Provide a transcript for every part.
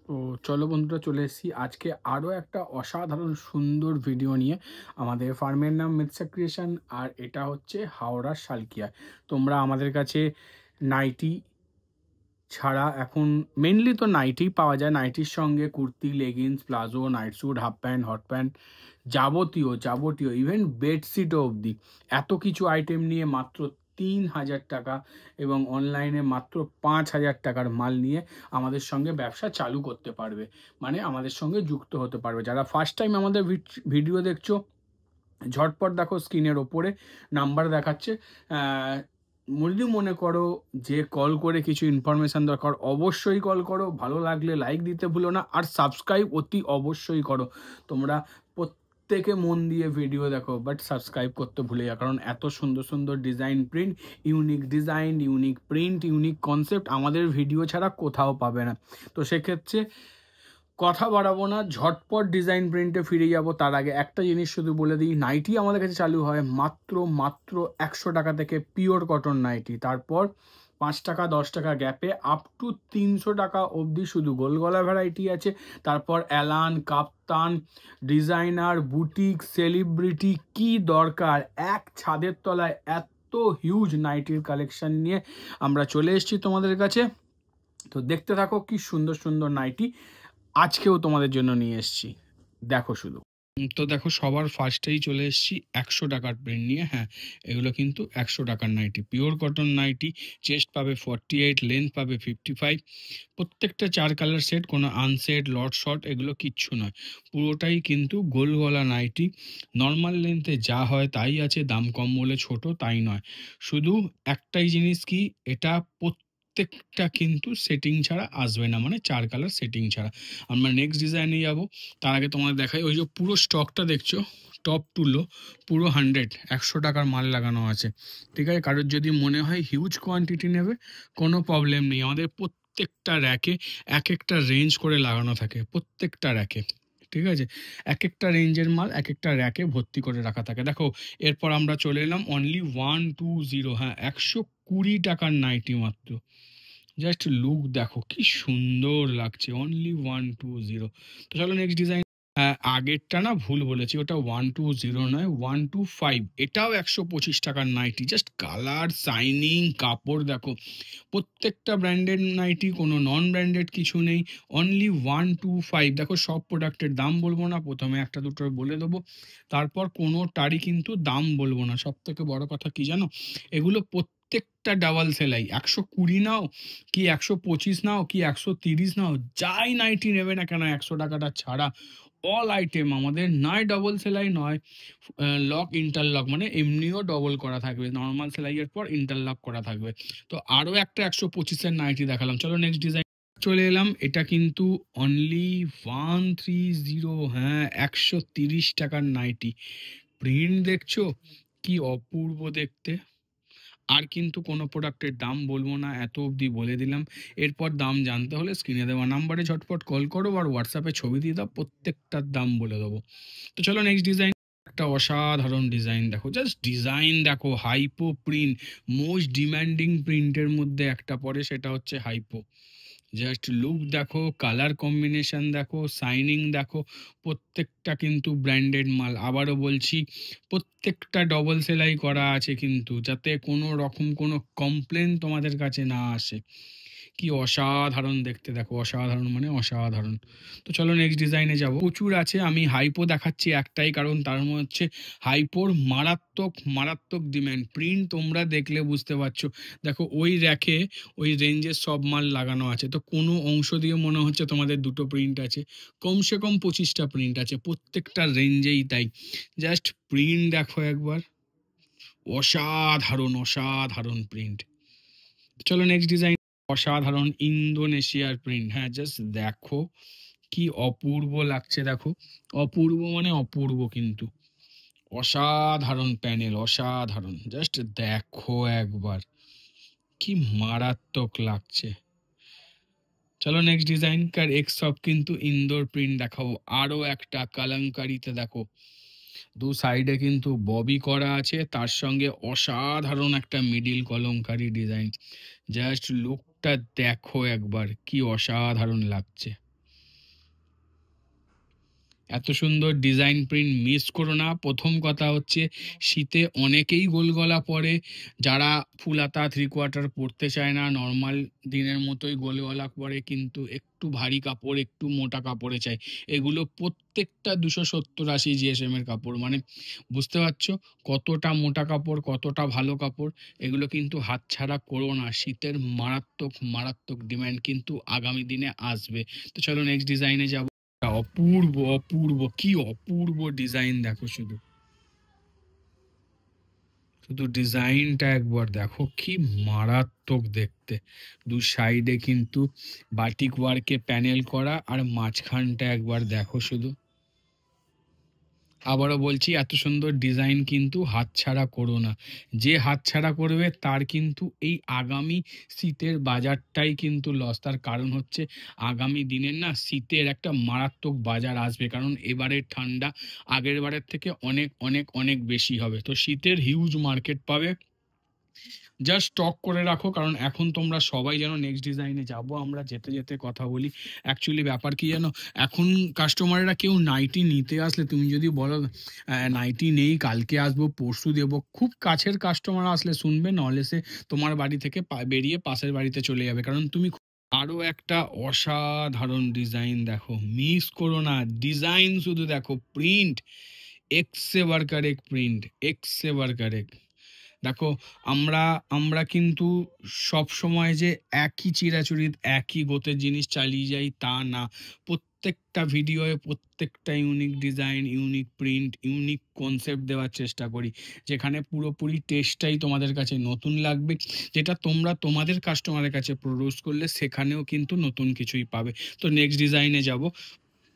তো চলো বন্ধুরা, চলে এসেছি আজকে আরও একটা অসাধারণ সুন্দর ভিডিও নিয়ে। আমাদের ফার্মের নাম মিথসা ক্রিয়েশন, আর এটা হচ্ছে হাওড়ার শালকিয়া। তোমরা আমাদের কাছে নাইটি ছাড়া এখন মেনলি তো নাইটিই পাওয়া যায়, নাইটির সঙ্গে kurti, leggings, palazzo, night sweet, half pant, hot pant, যাবতীয় ইভেন বেডশিটও অবধি এত কিছু আইটেম নিয়ে মাত্র 3,000 টাকা এবং অনলাইনে মাত্র 5,000 টাকার মাল নিয়ে আমাদের সঙ্গে ব্যবসা চালু করতে পারবে, মানে আমাদের সঙ্গে যুক্ত হতে পারবে। যারা ফার্স্ট টাইম আমাদের ভিডিও দেখছো, ঝটপট দেখো, স্ক্রিনের ওপরে নাম্বার দেখাচ্ছে। যদি মনে করো যে কল করে কিছু ইনফরমেশান দরকার, অবশ্যই কল করো। ভালো লাগলে লাইক দিতে ভুলো না, আর সাবস্ক্রাইব অতি অবশ্যই করো। তোমরা প্রত্যেকে মন দিয়ে ভিডিও দেখো, বাট সাবস্ক্রাইব করতে ভুলে যাও, কারণ এত সুন্দর সুন্দর design print, unique design, unique print, unique concept আমাদের ভিডিও ছাড়া কোথাও পাবে না। তো সেক্ষেত্রে কথা বাড়াবো না, ঝটপট ডিজাইন প্রিন্টে ফিরে যাব। তার আগে একটা জিনিস শুধু বলে দিই, নাইটি আমাদের কাছে চালু হয় মাত্র 100 টাকা থেকে, পিওর কটন নাইটি। তারপর 5 টাকা 10 টাকা গ্যাপে আপ টু 300 টাকা অবধি শুধু গোলগলা ভ্যারাইটি আছে। তারপর অ্যালান, কাপ্তান, ডিজাইনার, বুটিক, সেলিব্রিটি, কি দরকার, এক ছাদের তলায় এত হিউজ নাইটির কালেকশন নিয়ে আমরা চলে এসেছি তোমাদের কাছে। তো দেখতে থাকো কি সুন্দর সুন্দর নাইটি আজকেও তোমাদের জন্য নিয়ে এসেছি, দেখো শুধু। তো দেখো, সবার ফার্স্টেই চলে এসেছি 100 টাকার প্রিন্ট নিয়ে। হ্যাঁ, এগুলো কিন্তু 100 টাকার nighty, pure cotton nighty. Chest পাবে 48, লেন্থ পাবে 55, প্রত্যেকটা 4 কালার সেট, কোনো আনসেট, লট শর্ট এগুলো কিচ্ছু নয়, পুরোটাই কিন্তু গোল গলা নাইটি। নর্মাল লেন্থে যা হয় তাই আছে, দাম কম বলে ছোট তাই নয়। শুধু একটাই জিনিস কি, এটা প্রত্যেকটা কিন্তু সেটিং ছাড়া আসবে না, মানে 4 কালার সেটিং ছাড়া। আমরা নেক্সট ডিজাইনে যাব, তার আগে তোমাদের দেখাই। ওই যে পুরো স্টকটা দেখছো, টপ টু লো পুরো 100 টাকার মাল লাগানো আছে, ঠিক আছে। কারোর যদি মনে হয় হিউজ কোয়ান্টিটি নেবে, কোনো প্রবলেম নেই। আমাদের প্রত্যেকটা র্যাকে এক একটা রেঞ্জ করে লাগানো থাকে, প্রত্যেকটা র্যাকে, ঠিক আছে। এক একটা রেঞ্জের মাল এক একটা র্যাকে ভর্তি করে রাখা থাকে। দেখো, এরপর আমরা চলে এলাম অনলি 120, হ্যাঁ, 120 টাকার নাইটি মাত্র। জাস্ট লুক দেখো কি সুন্দর লাগছে, অনলি 120। তো চলো নেক্সট ডিজাইন। আগেরটা না ভুল বলেছি, ওটা 120 নয়, 125। এটাও 125 টাকার নাইটি। জাস্ট কালার, শাইনিং, কাপড় দেখো, প্রত্যেকটা ব্র্যান্ডেড নাইটি, কোনো নন ব্র্যান্ডেড কিছু নেই। অনলি 125। দেখো, সব প্রোডাক্টের দাম বলবো না, প্রথমে একটা দুটো বলে দেবো, তারপর কোনোটারই কিন্তু দাম বলবো না। সব থেকে বড় কথা কি জানো, এগুলো প্রত্যেকটা ডাবল সেলাই। 120 নাও কি 125 নাও কি 130 নাও, যাই নাইটি নেবে না কেন, 100 টাকাটা ছাড়া অল আইটেম আমাদের, নয় ডবল সেলাই নয় লক, ইন্টারলক, মানে এমনিও ডবল করা থাকবে, নর্মাল সেলাইয়ের পর ইন্টারলক করা থাকবে। তো আরও একটা 125-এর নাইটি দেখালাম। চলো নেক্সট ডিজাইন চলে এলাম। এটা কিন্তু অনলি 130, হ্যাঁ, 130 টাকার নাইটি। প্রিন্ট দেখছো কি অপূর্ব দেখতে। আর কিন্তু কোনো প্রোডাক্টের দাম বলবো না, এত অবধি বলে দিলাম। এরপর দাম জানতে হলে স্ক্রিনে দেওয়া নাম্বারে ঝটপট কল করো, আর হোয়াটসঅ্যাপে ছবি দিয়ে দাও, প্রত্যেকটার দাম বলে দেবো। তো চলো নেক্সট ডিজাইন। একটা অসাধারণ ডিজাইন দেখো, জাস্ট ডিজাইন দেখো, হাইপো প্রিন্ট। মোস্ট ডিমান্ডিং প্রিন্টের মধ্যে একটা পড়ে, সেটা হচ্ছে হাইপো। জাস্ট লুক দেখো, কালার কম্বিনেশন দেখো, শাইনিং দেখো, প্রত্যেকটা কিন্তু ব্র্যান্ডেড মাল। আবারও বলছি, প্রত্যেকটা ডবল সেলাই করা আছে কিন্তু, যাতে কোনো রকম কোনো কমপ্লেন তোমাদের কাছে না আসে। কি অসাধারণ দেখতে দেখো, অসাধারণ মানে অসাধারণ। তো চলো নেক্সট ডিজাইনে যাব। প্রচুর আছে, আমি হাইপো দেখাচ্ছি একটাই কারণ, তার মধ্যে হচ্ছে হাইপোর মারাত্মক মারাত্মক ডিমান্ড। প্রিন্ট তোমরা দেখলে বুঝতে পারছো, দেখো ওই র্যাকে ওই রেঞ্জের সব মাল লাগানো আছে, তো কোনো অংশ দিয়ে মনে হচ্ছে তোমাদের দুটো প্রিন্ট আছে, কমসে কম 25টা প্রিন্ট আছে, প্রত্যেকটা রেঞ্জেই তাই। জাস্ট প্রিন্ট দেখো একবার, অসাধারণ অসাধারণ প্রিন্ট। চলো নেক্সট ডিজাইন। অসাধারণ ইন্দোনেশিয়ার প্রিন্ট, হ্যাঁ, জাস্ট দেখো কি অপূর্ব লাগছে। দেখো, অপূর্ব মানে অপূর্ব কিন্তু, অসাধারণ প্যানেল, অসাধারণ। জাস্ট দেখো একবার কি মারাত্মক লাগছে। চলো নেক্সট ডিজাইন। কার এক্স সব কিন্তু ইন্দোর প্রিন্ট দেখাবো। আরো একটা কালামকারিতে দেখো, দু সাইডে কিন্তু ববি করা আছে, তার সঙ্গে অসাধারণ একটা মিডিল কলমকারি ডিজাইন। জাস্ট লুকটা দেখো একবার, কি অসাধারণ লাগছে। এত সুন্দর ডিজাইন প্রিন্ট মিস করো না। প্রথম কথা হচ্ছে শীতে অনেকেই গোল গলা পরে, যারা ফুল হাতা 3/4 পরতে চায় না, নর্মাল দিনের মতোই গোল গলা পরে, কিন্তু একটু ভারী কাপড়, একটু মোটা কাপড়ে চাই। এগুলো প্রত্যেকটা 270-80 জিএসএম এর কাপড়, মানে বুঝতে পারছো কতটা মোটা কাপড়, কতটা ভালো কাপড়। এগুলো কিন্তু হাতছাড়া করো না। শীতের মারাত্মক মারাত্মক ডিমান্ড কিন্তু আগামী দিনে আসবে। তো চলো নেক্সট ডিজাইনে যাব। অপূর্ব অপূর্ব, কি অপূর্ব ডিজাইন দেখো, শুধু শুধু ডিজাইনটা একবার দেখো, কি মারাত্মক দেখতে। দু সাইডে কিন্তু বাটিক ওয়ার্কে প্যানেল করা, আর মাঝখানটা একবার দেখো শুধু। আবারও বলছি, এত সুন্দর ডিজাইন কিন্তু হাতছাড়া করো না। যে হাতছাড়া করবে তার কিন্তু এই আগামী শীতের বাজারটাই কিন্তু লস। তার কারণ হচ্ছে আগামী দিনের না শীতের একটা মারাত্মক বাজার আসবে, কারণ এবারের ঠান্ডা আগের বারের থেকে অনেক অনেক অনেক বেশি হবে। তো শীতের হিউজ মার্কেট পাবে। জাস্ট স্টক করে রাখো, কারণ এখন তোমরা সবাই যেন নেক্সট ডিজাইনে যাব, আমরা যেতে যেতে কথা বলি। অ্যাকচুয়ালি ব্যাপার কি জানো, এখন কাস্টমাররা কেউ নাইটি নিতে আসলে তুমি যদি বলো নাইটি নেই, কালকে আসবো, পরশু দেবো, খুব কাছের কাস্টমার আসলে শুনবে, নাহলে সে তোমার বাড়ি থেকে বেরিয়ে পাশের বাড়িতে চলে যাবে, কারণ তুমি আরো একটা অসাধারণ ডিজাইন দেখো, মিস করো না। ডিজাইন শুধু দেখো, প্রিন্ট এক্সে বারকারেক, প্রিন্ট এক্সে বারকারেক। দেখো, আমরা আমরা কিন্তু সব সময় যে একই চিরাচরিত একই গোতের জিনিস চালিয়ে যাই তা না। প্রত্যেকটা ভিডিওয়ে প্রত্যেকটা unique design, unique print, unique concept দেওয়ার চেষ্টা করি, যেখানে পুরোপুরি টেস্টটাই তোমাদের কাছে নতুন লাগবে। যেটা তোমরা তোমাদের কাস্টমারের কাছে প্রডিউস করলে সেখানেও কিন্তু নতুন কিছুই পাবে। তো নেক্সট ডিজাইনে যাব।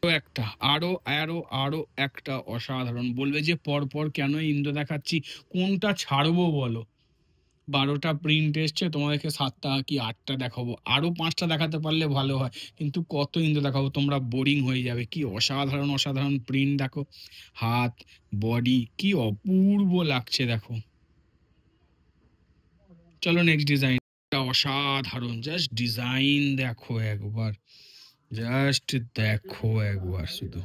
একটা আরো আরো আরো একটা অসাধারণ, বলবে যে পরপর কেন ইন্দ্র দেখাচ্ছি, কোনটা ছাড়বো বলো? 12টা প্রিন্ট এসছে, তোমাদেরকে 7টা কি 8টা দেখাবো, আরো 5টা দেখাতে পারলে ভালো হয়, কিন্তু কত ইন্দ্র দেখাবো, তোমরা বোরিং হয়ে যাবে। কি অসাধারণ অসাধারণ প্রিন্ট দেখো, হাত, বডি, কি অপূর্ব লাগছে দেখো। চলো নেক্সট ডিজাইন। অসাধারণ, জাস্ট ডিজাইন দেখো একবার, জাস্ট দেখো একবার শুধু,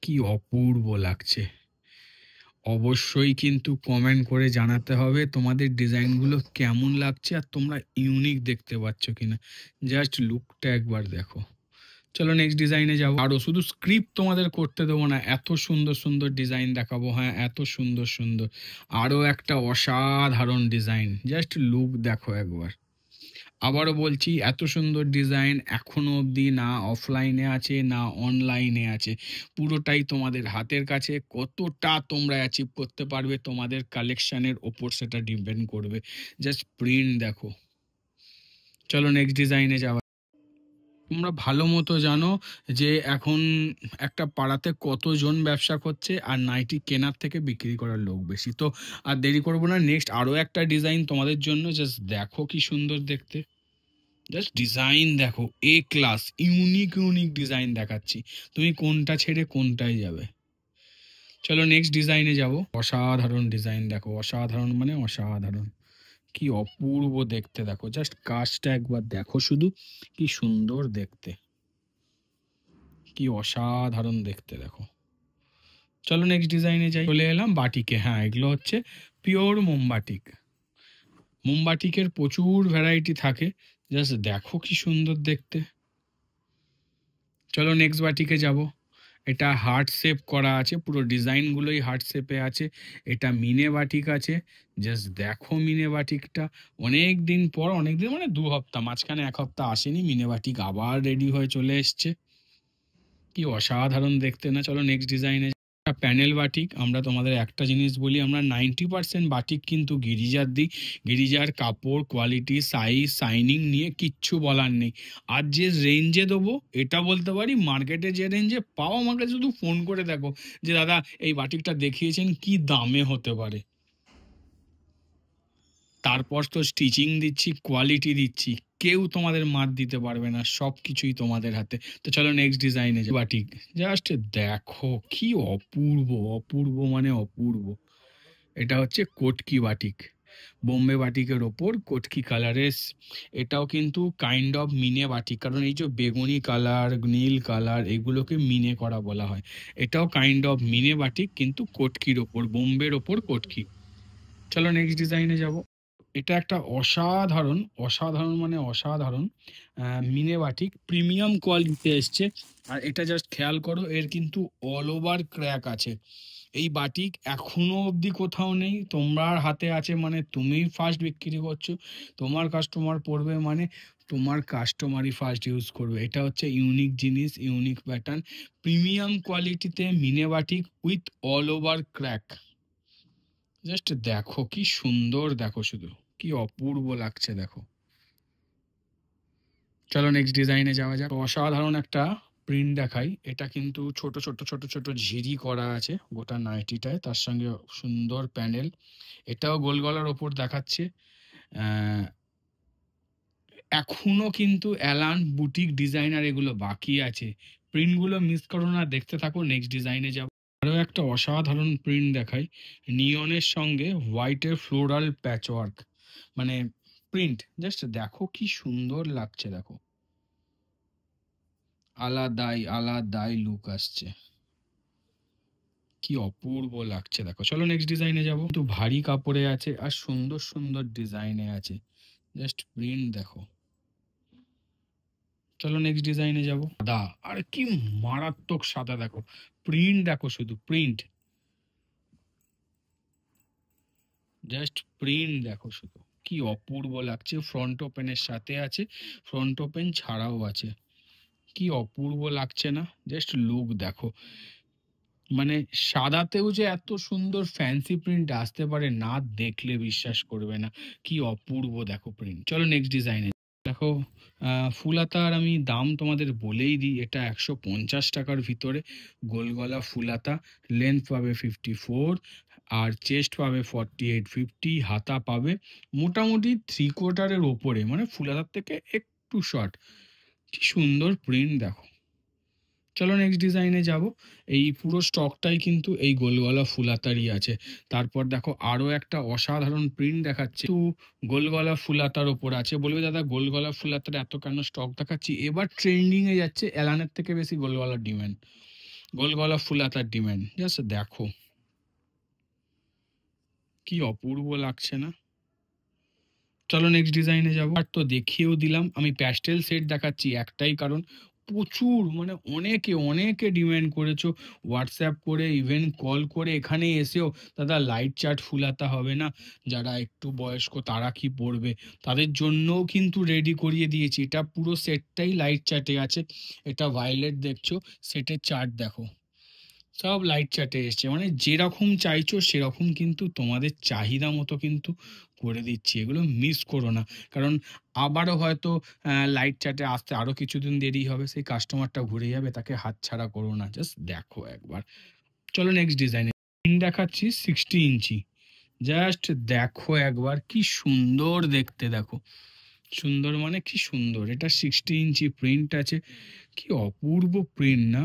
কি অপূর্ব লাগছে। অবশ্যই কিন্তু কমেন্ট করে জানাতে হবে তোমাদের ডিজাইনগুলো কেমন লাগছে, আর তোমরা ইউনিক দেখতে পাচ্ছ কিনা। জাস্ট লুকটা একবার দেখো। চলো নেক্সট ডিজাইনে যাবো। আরো শুধু স্ক্রিপ্ট তোমাদের করতে দেবো না, এত সুন্দর সুন্দর ডিজাইন দেখাবো। হ্যাঁ, এত সুন্দর সুন্দর আরো একটা অসাধারণ ডিজাইন, জাস্ট লুক দেখো একবার। আবারও বলছি, এত সুন্দর ডিজাইন এখনো অবধি না অফলাইনে আছে না অনলাইনে আছে, পুরোটাই তোমাদের হাতের কাছে। কতটা তোমরা অ্যাচিভ করতে পারবে তোমাদের কালেকশনের ওপর সেটা ডিপেন্ড করবে। জাস্ট প্রিন্ট দেখো। চলো নেক্সট ডিজাইনে যাওয়া। তোমরা ভালো মতো জানো যে এখন একটা পাড়াতে কতজন ব্যবসা করছে, আর নাইটি কেনার থেকে বিক্রি করার লোক বেশি। তো আর দেরি করবো না, নেক্সট আরও একটা ডিজাইন তোমাদের জন্য, জাস্ট দেখো কি সুন্দর দেখতে। জাস্ট ডিজাইন দেখো, এ ক্লাস, ইউনিক ইউনিক ডিজাইন দেখাচ্ছি, তুমি কোনটা ছেড়ে কোনটায় যাবে। চলো নেক্সট ডিজাইনে যাব। অসাধারণ ডিজাইন দেখো, অসাধারণ মানে অসাধারণ, কি অপূর্ব দেখতে দেখো। জাস্ট কাজটা একবার দেখো শুধু, কি সুন্দর দেখতে, কি অসাধারণ দেখতে দেখো। চলো নেক্সট ডিজাইনে যাই। চলে এলাম বাটিকে। হ্যাঁ, এগুলো হচ্ছে পিওর মোমবাটিক। মোমবাটিকের প্রচুর ভ্যারাইটি থাকে, জাস্ট দেখো কি সুন্দর দেখতে। চলো নেক্সট বাটিকে যাব। এটা হার্ট শেপ করা আছে, পুরো ডিজাইনগুলোই হার্ট শেপে আছে। এটা মিনে বাটিক আছে, জাস্ট দেখো মিনে বাটিকটা। অনেক দিন পর, অনেক দিন মানে 2 হপ্তাহ, মাঝখানে 1 হপ্তাহ আসেনি, মিনে বাটিক আবার রেডি হয়ে চলে এসছে। কি অসাধারণ দেখতে না। চলো নেক্সট ডিজাইনে। Panel batik. আমরা তোমাদের একটা জিনিস বলি, আমরা 90% বাটিক কিন্তু গিরিজার দিই। গিরিজার কাপড়, কোয়ালিটি, সাইজ, শাইনিং নিয়ে কিচ্ছু বলার নেই। আর যে রেঞ্জে দেবো এটা বলতে পারি, মার্কেটে যে রেঞ্জে পাও আমাকে শুধু ফোন করে দেখো যে দাদা এই বাটিকটা দেখিয়েছেন, কি দামে হতে পারে। তারপর তো স্টিচিং দিচ্ছি, কোয়ালিটি দিচ্ছি, কেউ তোমাদের মাত দিতে পারবে না, সব কিছুই তোমাদের হাতে। তো চলো নেক্সট ডিজাইনে বাটিক। জাস্ট দেখো কি অপূর্ব, অপূর্ব মানে অপূর্ব। এটা হচ্ছে কটকি বাটিক। বোম্বে বাটিকের ওপর কটকি কালারের। এটাও কিন্তু কাইন্ড অফ মিনে বাটিক, কারণ এই যে বেগুনি কালার, নীল কালার, এগুলোকে মিনে করা বলা হয়। এটাও কাইন্ড অফ মিনে বাটিক, কিন্তু কটকির ওপর, বোম্বের ওপর কটকি। চলো নেক্সট ডিজাইনে যাব। এটা একটা অসাধারণ, অসাধারণ মানে অসাধারণ মিনে বাটিক, প্রিমিয়াম কোয়ালিটিতে এসছে। আর এটা জাস্ট খেয়াল করো, এর কিন্তু অল ওভার ক্র্যাক আছে। এই বাটিক এখনো অবধি কোথাও নেই, তোমার হাতে আছে মানে তুমিই ফার্স্ট বিক্রি করছো, তোমার কাস্টমার পড়বে মানে তোমার কাস্টমারই ফার্স্ট ইউজ করবে। এটা হচ্ছে ইউনিক জিনিস, ইউনিক প্যাটার্ন, প্রিমিয়াম কোয়ালিটিতে মিনে batik with all over crack. Just দেখো কি সুন্দর, দেখো শুধু কি অপূর্ব লাগছে দেখো। চলো নেক্সট ডিজাইনে যাওয়া যাক। অসাধারণ একটা প্রিন্ট দেখাই। এটা কিন্তু ছোট ছোট ছোট ছোট ঝিরি করা আছে গোটা নাইটিটায়, তার সঙ্গে সুন্দর প্যানেল। এটাও গোল গলার ওপর দেখাচ্ছে। আহ, এখনো কিন্তু অ্যালান বুটিক ডিজাইনার এগুলো বাকি আছে। প্রিন্টগুলো মিস করো না, দেখতে থাকো। নেক্সট ডিজাইনে যাবো। আরও একটা অসাধারণ প্রিন্ট দেখাই, নিয়নের সঙ্গে হোয়াইটের ফ্লোরাল প্যাচওয়ার্ক মানে প্রিন্ট। জাস্ট দেখো কি সুন্দর লাগছে দেখো, আলাদাই আলাদাই লুক আসছে, কি অপূর্ব লাগছে দেখো। চলো নেক্সট ডিজাইনে যাবো। একটু ভারী কাপড়ে আছে আর সুন্দর সুন্দর ডিজাইনে আছে, জাস্ট প্রিন্ট দেখো। চলো নেক্সট ডিজাইনে যাবো। সাদা, আর কি মারাত্মক সাদা দেখো, প্রিন্ট দেখো শুধু প্রিন্ট, জাস্ট প্রিন্ট দেখো শুধু কি অপূর্ব লাগছে। ফ্রন্ট ওপেনের সাথে আছে, ফ্রন্ট ওপেন ছাড়াও আছে, কি অপূর্ব লাগছে না? জাস্ট লুক দেখো, মানে সাদাতেও যে এত সুন্দর ফ্যান্সি প্রিন্ট আসতে পারে, না দেখলে বিশ্বাস করবে না, কি অপূর্ব দেখো প্রিন্ট। চলো নেক্সট ডিজাইনে দেখো। ফুলাতার আমি দাম তোমাদের বলেই দিই, এটা 150 টাকার ভিতরে গোল গলা ফুলাতা। লেন্থ পাবে 54, আর চেস্ট পাবে 48-50, হাতা পাবে মোটামুটি 3/4-এর ওপরে, মানে ফুলাতার থেকে একটু শর্ট। কি সুন্দর প্রিন্ট দেখো। চলো নেক্সট ডিজাইনে যাব। এই পুরো স্টকটাই কিন্তু এই গোলগলা ফুলাতারই আছে। তারপর দেখো আরো একটা অসাধারণ প্রিন্ট দেখাচ্ছে, তো গোলগলা ফুলাতার ওপর আছে। বলবে দাদা গোলগলা ফুলাতার এত কেন স্টক দেখাচ্ছি? এবার ট্রেন্ডিং এ যাচ্ছে, এলানের থেকে বেশি গোলগলার ডিমান্ড, গোলগলা ফুলাতার ডিমান্ড। জাস্ট দেখো কি অপূর্ব লাগছে না? চলো নেক্সট ডিজাইনে যাবো। আর তো দেখিয়েও দিলাম, আমি প্যাস্টেল সেট দেখাচ্ছি একটাই কারণ প্রচুর, মানে অনেকে অনেকে ডিমান্ড করেছো হোয়াটসঅ্যাপ করে, ইভেন কল করে, এখানে এসেও দাদা লাইট চার্ট ফুলাতে হবে না, যারা একটু বয়স্ক তারা কি পড়বে, তাদের জন্যও কিন্তু রেডি করিয়ে দিয়েছি। এটা পুরো সেটটাই লাইট চার্টে আছে। এটা ভায়োলেট দেখছো, সেটের চার্ট দেখো, সব লাইট চার্টে এসছে, মানে যেরকম চাইছো সেরকম কিন্তু তোমাদের চাহিদা মতো কিন্তু করে দিচ্ছি। এগুলো মিস করো না, কারণ আবারও হয়তো লাইট চার্টে আসতে আরো কিছুদিন দেরি হবে, সেই কাস্টমারটা ঘুরে যাবে, তাকে হাতছাড়া করো না, জাস্ট দেখো একবার। চলো নেক্সট ডিজাইনে দেখাচ্ছি 60 ইঞ্চি। জাস্ট দেখো একবার কি সুন্দর দেখতে দেখো, সুন্দর মানে কি সুন্দর। এটা 60 ইঞ্চি প্রিন্ট আছে, কি অপূর্ব প্রিন্ট না,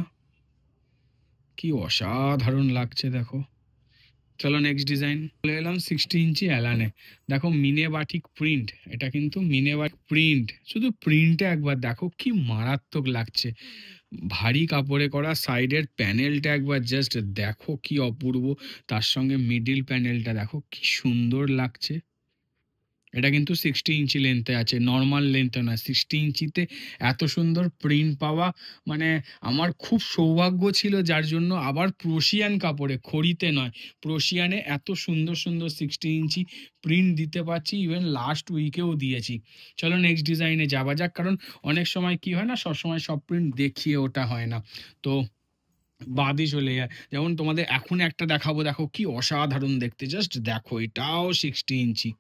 কি অসাধারণ লাগছে দেখো। চলো নেক্সট ডিজাইন চলে এলাম 60 ইঞ্চি অ্যালানে। দেখো মিনে বাটিক প্রিন্ট, এটা কিন্তু মিনে বাটিক প্রিন্ট, শুধু প্রিন্টে একবার দেখো কি মারাত্মক লাগছে। ভারী কাপড়ে করা, সাইডের প্যানেলটা একবার জাস্ট দেখো কি অপূর্ব, তার সঙ্গে মিডিল প্যানেলটা দেখো কি সুন্দর লাগছে। এটা কিন্তু 60 ইঞ্চি লেন্থে আছে, নর্মাল লেন্থে না, 60 ইঞ্চিতে এত সুন্দর প্রিন্ট পাওয়া মানে আমার খুব সৌভাগ্য ছিল, যার জন্য আবার প্রোশিয়ান কাপড়ে, খড়িতে নয়, প্রোশিয়ানে এত সুন্দর সুন্দর 60 ইঞ্চি প্রিন্ট দিতে পারছি, ইভেন লাস্ট উইকেও দিয়েছি। চলো নেক্সট ডিজাইনে যাওয়া যাক, কারণ অনেক সময় কি হয় না, সবসময় সব প্রিন্ট দেখিয়ে ওটা হয় না, তো বাদই চলে যায়। যেমন তোমাদের এখন একটা দেখাবো, দেখো কি অসাধারণ দেখতে, জাস্ট দেখো, এটাও 60 ইঞ্চি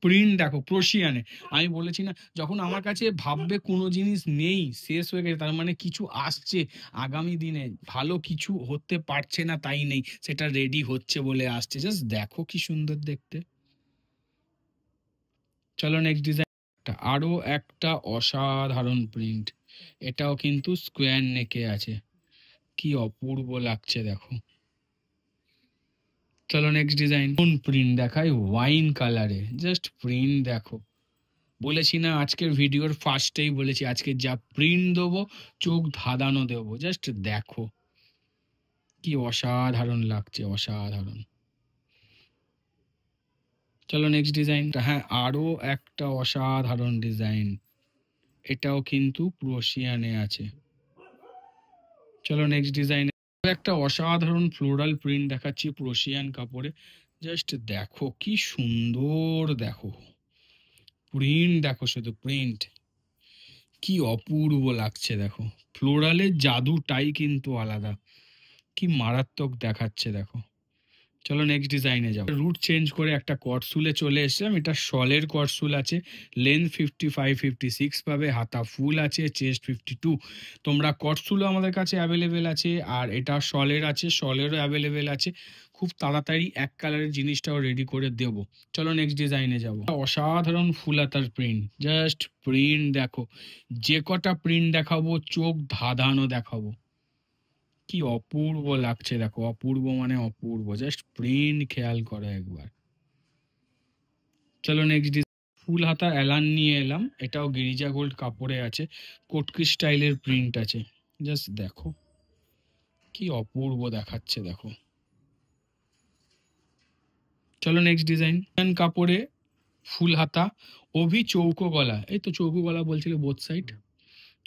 প্রিন্ট দেখো প্রোশিয়ানে। আমি বলেছি না, যখন আমার কাছে ভাববে কোনো জিনিস নেই, শেষ হয়ে গেছে, তার মানে কিছু আসছে আগামী দিনে, ভালো কিছু হতে পারছে না তাই নেই, সেটা রেডি হচ্ছে বলে আসছে। জাস্ট দেখো কি সুন্দর দেখতে। চলো নেক্সট ডিজাইন, আরো একটা অসাধারণ প্রিন্ট, এটাও কিন্তু স্কোয়ার নেকে আছে, কি অপূর্ব লাগছে দেখো। চলো নেক্সট ডিজাইন। কোন প্রিন্ট দেখাই ওয়াইন কালারে, জাস্ট প্রিন্ট দেখো। বলেছি না আজকের ভিডিওর ফার্স্টেই বলেছি আজকে যা প্রিন্ট দেবো চোখ ধাঁধানো দেবো, জাস্ট দেখো কি অসাধারণ লাগছে, অসাধারণ। চলো নেক্সট ডিজাইন। হ্যাঁ, আরো একটা অসাধারণ ডিজাইন, এটাও কিন্তু ক্রোশিয়ানে আছে। চলো নেক্সট ডিজাইনে একটা অসাধারণ ফ্লোরাল প্রিন্ট দেখাচ্ছি ক্রোশিয়ান কাপড়ে, জাস্ট দেখো কি সুন্দর, দেখো প্রিন্ট দেখো, শুধু প্রিন্ট কি অপূর্ব লাগছে দেখো। ফ্লোরালের জাদুটাই কিন্তু আলাদা, কি মারাত্মক দেখাচ্ছে দেখো। চলো নেক্সট ডিজাইনে যাও। রুট চেঞ্জ করে একটা কটসুলে চলে এসেছিলাম, এটা শলের কটসুল আছে, লেন্থ 55-56 পাবে, হাতা ফুল আছে, চেস্ট 52। তোমরা কটসুলও আমাদের কাছে অ্যাভেলেবেল আছে, আর এটা শলের আছে, শলেরও অ্যাভেলেবেল আছে। খুব তাড়াতাড়ি এক কালারের জিনিসটাও রেডি করে দেব। চলো নেক্সট ডিজাইনে যাব। অসাধারণ ফুল হাতার প্রিন্ট, জাস্ট প্রিন্ট দেখো, যে কটা প্রিন্ট দেখাবো চোখ ধাঁধানো দেখাবো, কি অপূর্ব লাগছে দেখো, অপূর্ব মানে অপূর্ব, জাস্ট প্রিন্ট খেয়াল করো একবার। চলো নেক্সট ফুল হাতা অ্যালান নিয়ে এলাম, এটাও গিরিজা গোল্ড কাপড়ে আছে, কোটকি স্টাইলের প্রিন্ট আছে, জাস্ট দেখো কি অপূর্ব দেখাচ্ছে দেখো। চলো নেক্সট ডিজাইন। কাপড়ে ফুল হাতা, ওভি চৌকো গলা, এই তো চৌকো গলা বলছিল বোথ সাইড,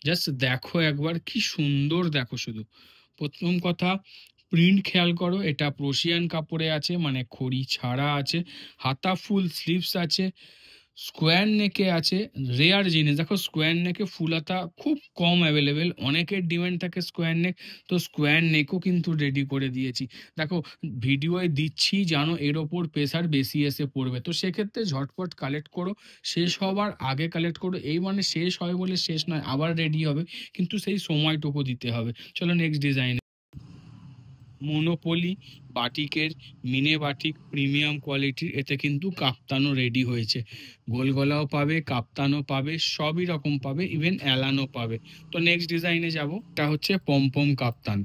জাস্ট দেখো একবার কি সুন্দর দেখো। শুধু প্রথম কথা প্রিন্ট খেয়াল করো, এটা প্রোশিয়ান কাপড়ে আছে, মানে খড়ি ছাড়া আছে, হাতা ফুল স্লিভস আছে, স্কোয়ার নেকে আছে। রেয়ার জিনিস দেখো, স্কোয়ার নেকে ফুল হাতা খুব কম অ্যাভেলেবেল, অনেকের ডিমান্ড থাকে স্কোয়ার নেক, তো স্কোয়ার নেকও কিন্তু রেডি করে দিয়েছি। দেখো ভিডিওয়ে দিচ্ছি জানো এর ওপর প্রেশার বেশি এসে পড়বে, তো সেক্ষেত্রে ঝটপট কালেক্ট করো, শেষ হবার আগে কালেক্ট করো। এই মানে শেষ হয় বলে শেষ নয়, আবার রেডি হবে, কিন্তু সেই সময়টুকু দিতে হবে। চলো নেক্সট ডিজাইন। মোনোপলি বাটিকের মিনে বাটিক প্রিমিয়াম কোয়ালিটির, এতে কিন্তু কাপ্তানও রেডি হয়েছে, গোল গলাও পাবে, কাপ্তানও পাবে, সবই রকম পাবে, ইভেন অ্যালানও পাবে। তো নেক্সট ডিজাইনে যাব, এটা হচ্ছে পমপম কাপ্তান।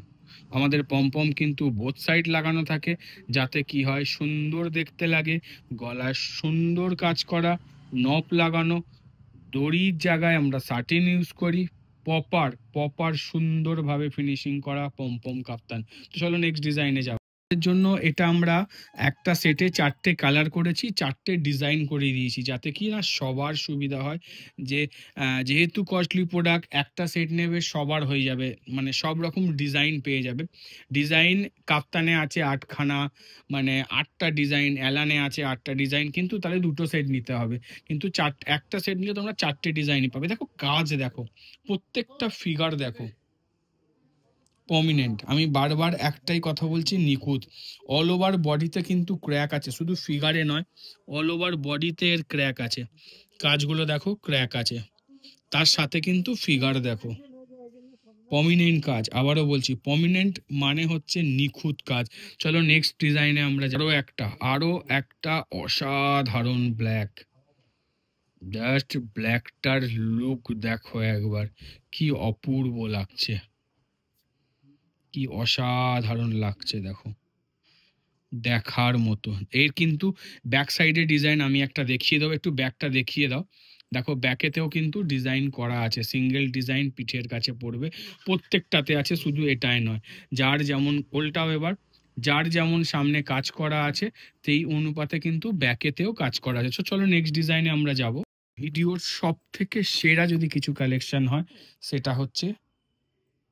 আমাদের পমপম কিন্তু বোথ সাইড লাগানো থাকে, যাতে কি হয় সুন্দর দেখতে লাগে, গলায় সুন্দর কাজ করা, নপ লাগানো, দড়ির জায়গায় আমরা সাটিন ইউজ করি, পপার পপার সুন্দরভাবে ফিনিশিং করা পমপম কাপ্তান। তো চলো নেক্সট ডিজাইনে যাও। এর জন্য এটা আমরা একটা সেটে 4টে কালার করেছি, 4টে ডিজাইন করে দিয়েছি, যাতে কি না সবার সুবিধা হয়, যে যেহেতু কস্টলি প্রোডাক্ট একটা সেট নেবে সবার হয়ে যাবে, মানে সব রকম ডিজাইন পেয়ে যাবে। ডিজাইন কাপ্তানে আছে 8খানা, মানে 8টা ডিজাইন, অ্যালানে আছে 8টা ডিজাইন, কিন্তু তাহলে 2টো সেট নিতে হবে, কিন্তু একটা সেট নিলে তোমরা 4টে ডিজাইনই পাবে। দেখো কাজ দেখো, প্রত্যেকটা ফিগার দেখো প্রমিনেন্ট, আমি বারবার একটাই কথা বলছি, নিখুঁত। অল ওভার বডিতে কিন্তু ক্র্যাক আছে, শুধু ফিগারে নয়, অল ওভার বডিতে এর ক্র্যাক আছে, কাজগুলো দেখো ক্র্যাক আছে, তার সাথে কিন্তু ফিগার দেখো প্রমিনেন্ট কাজ। আবারও বলছি প্রমিনেন্ট মানে হচ্ছে নিখুঁত কাজ। চলো নেক্সট ডিজাইনে আমরা আরো একটা অসাধারণ ব্ল্যাক, জাস্ট ব্ল্যাকটার লুক দেখো একবার, কি অপূর্ব লাগছে, কি অসাধারণ লাগছে দেখো, দেখার মতো। এর কিন্তু ব্যাক সাইডে ডিজাইন আমি একটা দেখিয়ে দেবো, একটু ব্যাকটা দেখিয়ে দাও। দেখো ব্যাকেতেও কিন্তু ডিজাইন করা আছে, সিঙ্গেল ডিজাইন পিঠের কাছে পড়বে, প্রত্যেকটাতে আছে, শুধু এটাই নয়, যার যেমন উল্টাও এবার, যার যেমন সামনে কাজ করা আছে সেই অনুপাতে কিন্তু ব্যাকেতেও কাজ করা আছে। চলো নেক্সট ডিজাইনে আমরা যাব। ভিডিওর সব থেকে সেরা যদি কিছু কালেকশন হয় সেটা হচ্ছে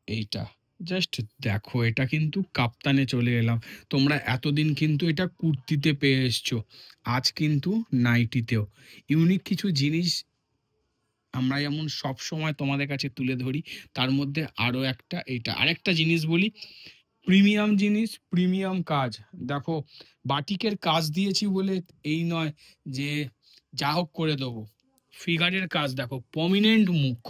এইটা, জাস্ট দেখো, এটা কিন্তু কাপ্তানে চলে এলাম। তোমরা এতদিন কিন্তু এটা কুর্তিতে পেয়ে এসছো, আজ কিন্তু নাইটিতেও ইউনিক কিছু জিনিস আমরা যেমন সব সময় তোমাদের কাছে তুলে ধরি, তার মধ্যে আরো একটা, এটা আরেকটা জিনিস বলি, প্রিমিয়াম জিনিস, প্রিমিয়াম কাজ। দেখো বাটিকের কাজ দিয়েছি বলে এই নয় যে যা হোক করে দেবো, ফিগারের কাজ দেখো, প্রমিনেন্ট মুখ,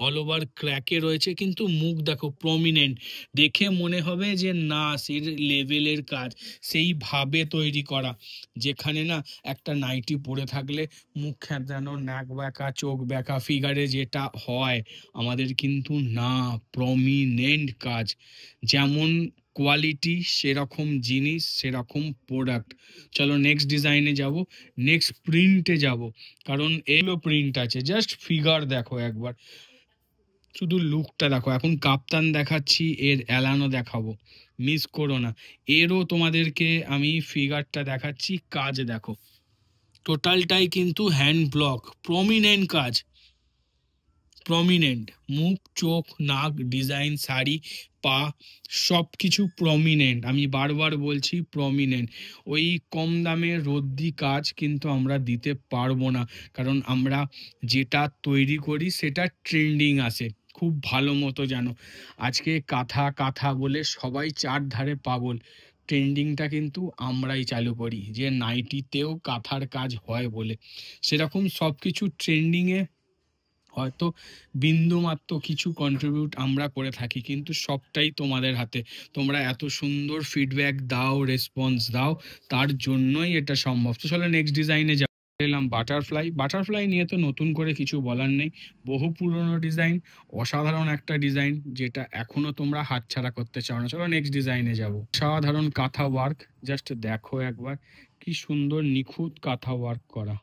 অল ওভার ক্র্যাকে রয়েছে, কিন্তু মুখ দেখো প্রমিনেন্ট, দেখে মনে হবে যে না সেই লেভেলের কাজ, সেইভাবে তৈরি করা, যেখানে না একটা নাইটি পরে থাকলে মুখ খেঁচানো, নাক ব্যাকা, চোখ ব্যাকা ফিগারে যেটা হয় আমাদের, কিন্তু না, প্রমিনেন্ট কাজ, যেমন কোয়ালিটি সেরকম জিনিস সেরকম প্রোডাক্ট। চলো নেক্সট ডিজাইনে যাব, নেক্সট প্রিন্টে যাব, কারণ এগুলো প্রিন্ট আছে, জাস্ট ফিগার দেখো একবার, শুধু লুকটা দেখো। এখন কাপ্তান দেখাচ্ছি, এর এলানো দেখাবো, মিস করো না। এরও তোমাদেরকে আমি ফিগারটা দেখাচ্ছি, কাজ দেখো, টোটালটাই কিন্তু হ্যান্ড ব্লক, প্রমিনেন্ট কাজ, প্রমিনেন্ট, মুখ চোখ নাক ডিজাইন শাড়ি পা সব কিছু প্রমিনেন্ট, আমি বারবার বলছি প্রমিনেন্ট। ওই কম দামে রদ্দি কাজ কিন্তু আমরা দিতে পারবো না, কারণ আমরা যেটা তৈরি করি সেটা ট্রেন্ডিং আসে খুব ভালো মতো জানো। আজকে কাঁথা কাঁথা বলে সবাই চারধারে পাগল, ট্রেন্ডিংটা কিন্তু আমরাই চালু করি, যে নাইটিতেও কাঁথার কাজ হয় বলে। সেরকম সব কিছু ট্রেন্ডিংয়ে হয়তো বিন্দুমাত্র কিছু কন্ট্রিবিউট আমরা করে থাকি, কিন্তু সবটাই তোমাদের হাতে। তোমরা এত সুন্দর ফিডব্যাক দাও, রেসপন্স দাও, তার জন্যই এটা সম্ভব। তো চলো নেক্সট ডিজাইনে যাও। এলাম বাটারফ্লাই। বাটারফ্লাই নিয়ে তো নতুন করে কিছু বলার নেই, বহু পুরনো ডিজাইন, অসাধারণ একটা ডিজাইন, যেটা এখনো তোমরা হাতছাড়া করতে চাও না। চলো নেক্সট ডিজাইনে যাব। অসাধারণ কাঁথা ওয়ার্ক, জাস্ট দেখো একবার, কি সুন্দর নিখুঁত কাঁথা ওয়ার্ক করা,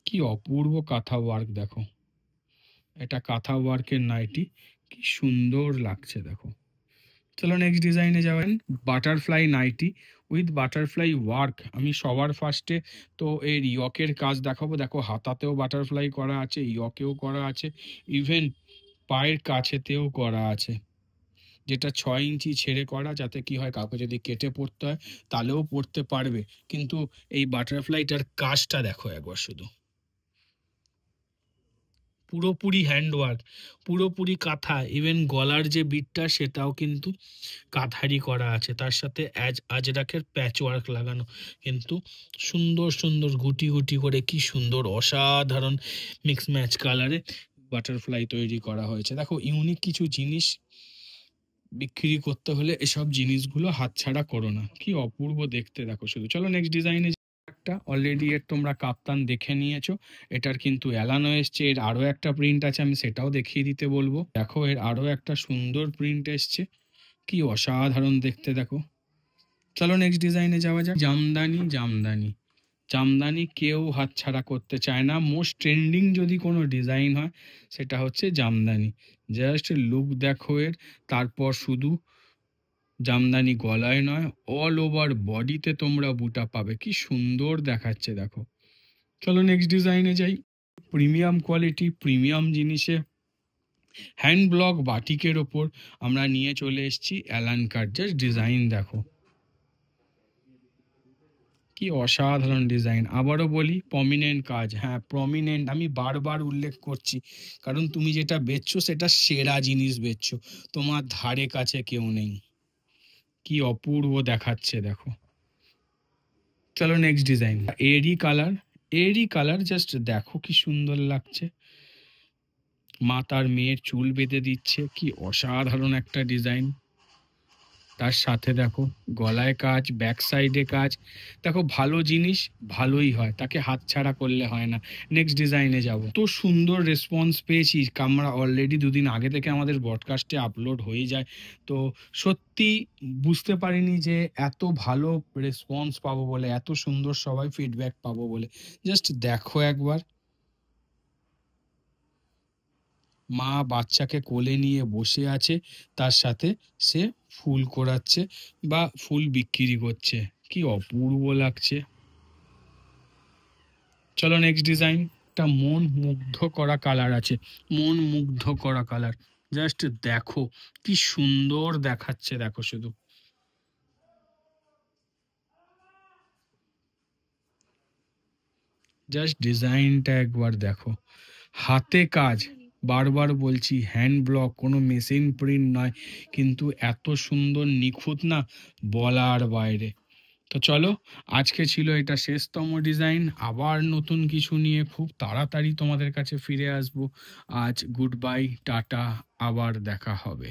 কি অপূর্ব কাঁথা ওয়ার্ক দেখো। এটা কাঁথা ওয়ার্কের নাইটি, কি সুন্দর লাগছে দেখো। চলো নেক্সট ডিজাইনে যাবেন, butterfly nighty with butterfly work. আমি সবার ফার্স্টে তো এর ইয়কের কাজ দেখাবো, দেখো হাতাতেও বাটারফ্লাই করা আছে, ইয়কেও করা আছে, ইভেন পায়ের কাছেতেও করা আছে, যেটা 6 ইঞ্চি ছেড়ে করা, যাতে কি হয় কাউকে যদি কেটে পড়তে হয় তাহলেও পড়তে পারবে। কিন্তু এই বাটারফ্লাইটার কাজটা দেখো একবার শুধু, পুরোপুরি হ্যান্ডওয়ার্ক, পুরোপুরি কাঁথা, ইভেন গলার যে বিটটা সেটাও কিন্তু কাঁথারই করা আছে, তার সাথে আজরাকের প্যাচ ওয়ার্ক লাগানো, কিন্তু সুন্দর সুন্দর গুটি গুটি করে, কি সুন্দর অসাধারণ মিক্স ম্যাচ কালারে বাটারফ্লাই তৈরি করা হয়েছে। দেখো ইউনিক কিছু জিনিস বিক্রি করতে হলে এসব জিনিসগুলো হাতছাড়া করো না, কি অপূর্ব দেখতে দেখো শুধু। চলো নেক্সট ডিজাইনে একটা, অলরেডি এর তোমরা কাপ্তান দেখে নিয়েছো, এটার কিন্তু এলানো এসছে, এর আরো একটা প্রিন্ট আছে, আমি সেটাও দেখিয়ে দিতে বলবো। দেখো এর আরো একটা সুন্দর প্রিন্ট এসছে, কি অসাধারণ দেখতে দেখো। চলো নেক্সট ডিজাইনে যাওয়া যাক। জামদানি, জামদানি, জামদানি কেউ হাতছাড়া করতে চায় না। মোস্ট ট্রেন্ডিং যদি কোনো ডিজাইন হয় সেটা হচ্ছে জামদানি, জাস্ট লুক দেখো এর। তারপর শুধু জামদানি গলায় নয়, অল ওভার বডিতে তোমরা বুটা পাবে, কি সুন্দর দেখাচ্ছে দেখো। চলো নেক্সট ডিজাইনে যাই। প্রিমিয়াম কোয়ালিটি, প্রিমিয়াম জিনিসে হ্যান্ড ব্লক বাটিকের ওপর আমরা নিয়ে চলে এসেছি অ্যালান কাট, জাস্ট ডিজাইন দেখো, কি অসাধারণ ডিজাইন। আবারও বলি প্রমিনেন্ট কাজ, হ্যাঁ প্রমিনেন্ট, আমি বারবার উল্লেখ করছি, কারণ তুমি যেটা বেচছো সেটা সেরা জিনিস বেচছো, তোমার ধারে কাছে কেউ নেই, কি অপূর্ব দেখাচ্ছে দেখো। চলো নেক্সট ডিজাইন, এরি কালার, এরি কালার, জাস্ট দেখো কি সুন্দর লাগছে। মা তার মেয়ের চুল বেঁধে দিচ্ছে, কি অসাধারণ একটা ডিজাইন। তার সাথে দেখো গলায় কাজ, ব্যাক সাইডে কাজ, দেখো ভালো জিনিস ভালোই হয়, তাকে হাতছাড়া করলে হয় না। নেক্সট ডিজাইনে যাব। তো সুন্দর রেসপন্স পেয়েছি, আমরা অলরেডি 2 দিন আগে থেকে আমাদের ব্রডকাস্টে আপলোড হয়ে যায়, তো সত্যি বুঝতে পারিনি যে এত ভালো রেসপন্স পাবো বলে, এত সুন্দর সবাই ফিডব্যাক পাবো বলে। জাস্ট দেখো একবার, মা বাচ্চাকে কোলে নিয়ে বসে আছে, তার সাথে সে ফুল কোড়াচ্ছে বা ফুল বিক্রি করছে, কি অপূর্ব লাগছে। চলো নেক্সট ডিজাইন, একটা মন মুগ্ধ করা কালার আছে, মন মুগ্ধ করা কালার, জাস্ট দেখো কি সুন্দর দেখাচ্ছে দেখো শুধু। জাস্ট ডিজাইনটা একবার দেখো, হাতে কাজ, বারবার বলছি হ্যান্ড ব্লক, কোনো মেশিন প্রিন্ট নয়, কিন্তু এত সুন্দর নিখুঁত না, বলার বাইরে। তো চলো, আজকে ছিল এটা শেষতম ডিজাইন। আবার নতুন কিছু নিয়ে খুব তাড়াতাড়ি তোমাদের কাছে ফিরে আসবো। আজ গুড বাই, টাটা, আবার দেখা হবে।